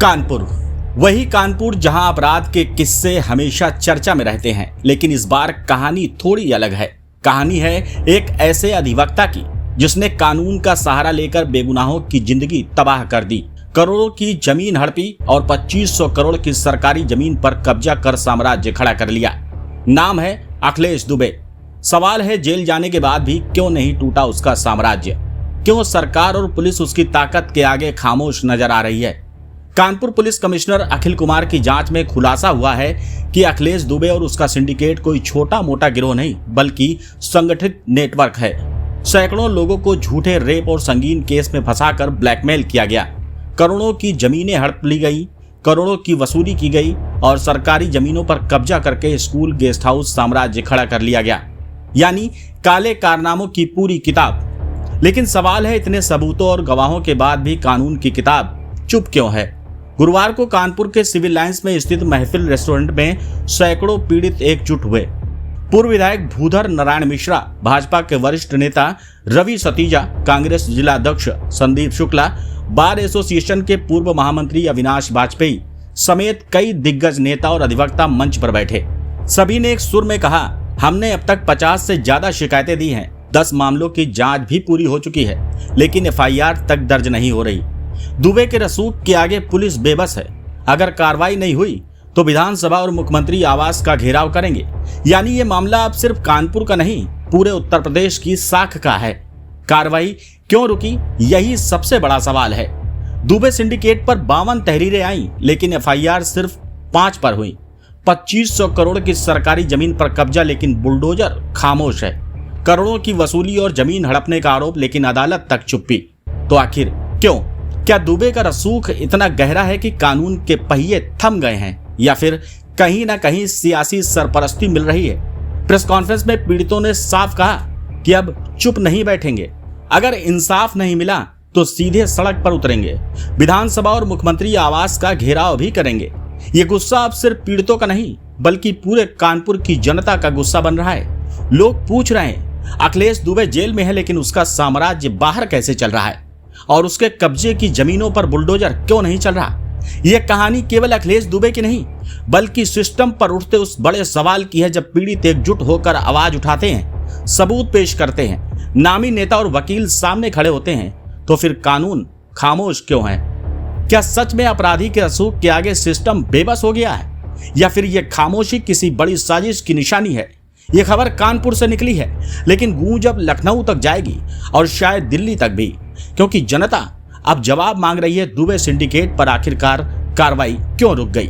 कानपुर, वही कानपुर जहां अपराध के किस्से हमेशा चर्चा में रहते हैं, लेकिन इस बार कहानी थोड़ी अलग है। कहानी है एक ऐसे अधिवक्ता की जिसने कानून का सहारा लेकर बेगुनाहों की जिंदगी तबाह कर दी, करोड़ों की जमीन हड़पी और 2500 करोड़ की सरकारी जमीन पर कब्जा कर साम्राज्य खड़ा कर लिया। नाम है अखिलेश दुबे। सवाल है, जेल जाने के बाद भी क्यों नहीं टूटा उसका साम्राज्य? क्यों सरकार और पुलिस उसकी ताकत के आगे खामोश नजर आ रही है? कानपुर पुलिस कमिश्नर अखिल कुमार की जांच में खुलासा हुआ है कि अखिलेश दुबे और उसका सिंडिकेट कोई छोटा मोटा गिरोह नहीं, बल्कि संगठित नेटवर्क है। सैकड़ों लोगों को झूठे रेप और संगीन केस में फंसाकर ब्लैकमेल किया गया, करोड़ों की जमीनें हड़प ली गई, करोड़ों की वसूली की गई और सरकारी जमीनों पर कब्जा करके स्कूल गेस्ट हाउस साम्राज्य खड़ा कर लिया गया, यानी काले कारनामों की पूरी किताब। लेकिन सवाल है, इतने सबूतों और गवाहों के बाद भी कानून की किताब चुप क्यों है? गुरुवार को कानपुर के सिविल लाइंस में स्थित महफिल रेस्टोरेंट में सैकड़ों पीड़ित एकजुट हुए। पूर्व विधायक भूधर नारायण मिश्रा, भाजपा के वरिष्ठ नेता रवि सतीजा, कांग्रेस जिला अध्यक्ष संदीप शुक्ला, बार एसोसिएशन के पूर्व महामंत्री अविनाश वाजपेयी समेत कई दिग्गज नेता और अधिवक्ता मंच पर बैठे। सभी ने एक सुर में कहा, हमने अब तक 50 से ज्यादा शिकायतें दी हैं, 10 मामलों की जांच भी पूरी हो चुकी है, लेकिन एफआईआर तक दर्ज नहीं हो रही। दुबे के रसूख के आगे पुलिस बेबस है। अगर कार्रवाई नहीं हुई तो विधानसभा और मुख्यमंत्री आवास का घेराव करेंगे। यानी ये मामला अब सिर्फ कानपुर का नहीं, पूरे उत्तर प्रदेश की साख का है। कार्रवाई क्यों रुकी, यही सबसे बड़ा सवाल है। दुबे सिंडिकेट पर 52 तहरीरें आई, लेकिन एफआईआर सिर्फ 5 पर हुई। 2500 करोड़ की सरकारी जमीन पर कब्जा, लेकिन बुलडोजर खामोश है। करोड़ों की वसूली और जमीन हड़पने का आरोप, लेकिन अदालत तक चुप्पी। तो आखिर क्यों? क्या दुबे का रसूख इतना गहरा है कि कानून के पहिए थम गए हैं, या फिर कहीं ना कहीं सियासी सरपरस्ती मिल रही है? प्रेस कॉन्फ्रेंस में पीड़ितों ने साफ कहा कि अब चुप नहीं बैठेंगे। अगर इंसाफ नहीं मिला तो सीधे सड़क पर उतरेंगे, विधानसभा और मुख्यमंत्री आवास का घेराव भी करेंगे। ये गुस्सा अब सिर्फ पीड़ितों का नहीं, बल्कि पूरे कानपुर की जनता का गुस्सा बन रहा है। लोग पूछ रहे हैं, अखिलेश दुबे जेल में है, लेकिन उसका साम्राज्य बाहर कैसे चल रहा है? और उसके कब्जे की जमीनों पर बुलडोजर क्यों नहीं चल रहा? यह कहानी केवल अखिलेश दुबे की नहीं, बल्कि सिस्टम पर उठते उस बड़े सवाल की है। जब पीड़ित एकजुट होकर आवाज उठाते हैं, सबूत पेश करते हैं, नामी नेता और वकील सामने खड़े होते हैं, तो फिर कानून खामोश क्यों है? क्या सच में अपराधी के रसूख के आगे सिस्टम बेबस हो गया है, या फिर यह खामोशी किसी बड़ी साजिश की निशानी है? यह खबर कानपुर से निकली है, लेकिन गूंज अब लखनऊ तक जाएगी और शायद दिल्ली तक भी, क्योंकि जनता अब जवाब मांग रही है, दुबे सिंडिकेट पर आखिरकार कार्रवाई क्यों रुक गई?